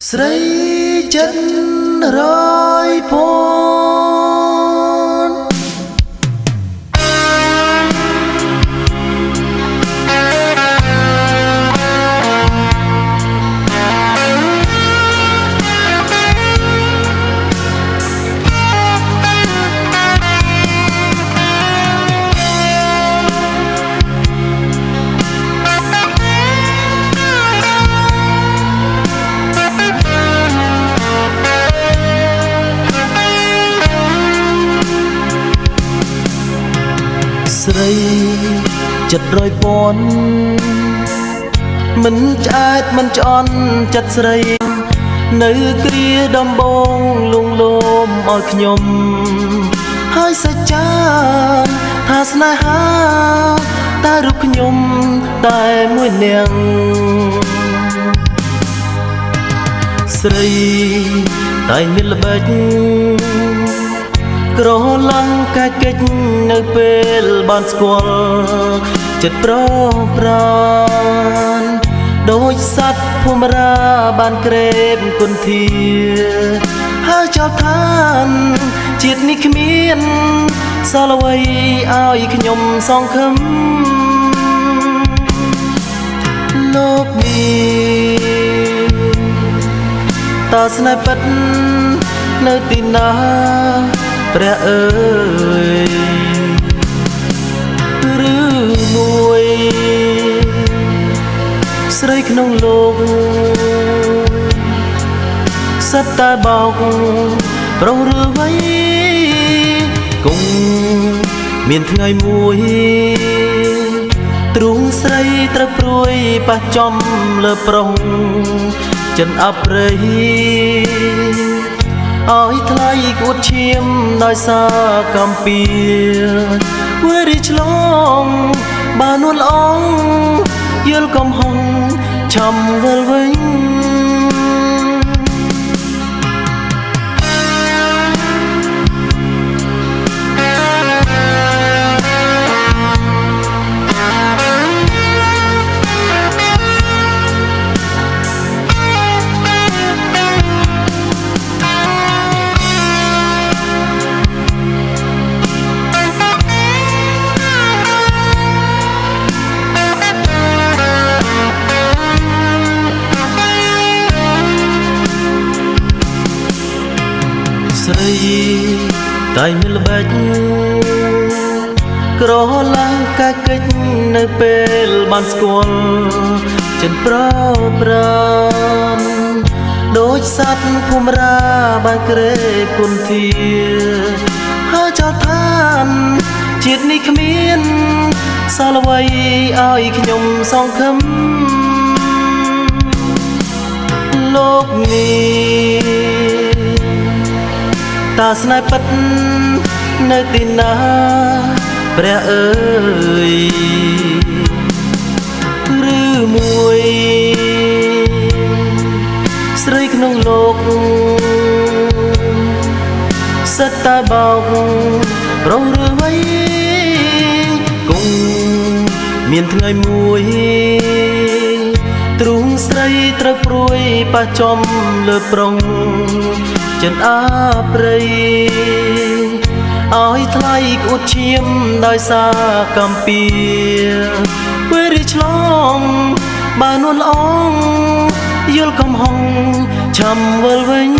ស្រីចិត្តរយពនស្រីចិត្តរយពនមិនឆ្អែតមិនឆ្អន់ចិត្តស្រីនៅគ្រាដំបងលងលោមឲ្យខ្ញុំហើយសច្ចាថាស្នេហាតែរូបខ្ញុំតែមួយនាងស្រីតែមានល្បិចក្រឡាំងកាយកិច្ចនៅពេលបានស្គាល់ចិត្តប្រប្រានដូចសត្វភូមិរាបានក្រេបគុន្ធាហើយចោលឋានជាតិនេះគ្មានសល់អ្វីឲ្យខ្ញុំសង្ឃឹមលោកនេះតើស្នេហ៍ពិតនៅទីណាព្រះអើយឬមួយស្រីក្នុងលោកសិតតែបោកប្រុងឬវ័យគង់មានថ្ងៃមួយទ្រូងស្រីត្រូវព្រួយប៉ះចំលើប្រុងចិនអប្រិយឲ្យថ្លៃគួតឈាមដោយសារកំពៀវេរីឆ្លងបាននួនល្អងយល់កំហុងឆំវិលវិញស្រីតែមានល្បិចក្រឡាំងកាយកិច្ចនៅពេលបានស្គាល់ចិត្តប្រប្រានដូចសត្វភូមិរាបានក្រេបគុន្ធាហើយចោលឋានជាតិនេះគ្មានសល់អ្វីឲ្យខ្ញុំសង្ឃឹមលោកនេះតើស្នេហ៍ពិតនៅទីណាព្រះអើយឬមួយស្រីក្នុងលោកសិតតែបោកប្រុងឬវ័យគង់មានថ្ងៃមួយទ្រូងស្រីត្រូវព្រួយប៉ះចំលើប្រុងចិនអប្រិយឲ្យថ្លៃគួតឈាមដោយសារកំពៀវេរីឆ្លងបាននួនល្អងយល់កំហុងឆំវិលវិញ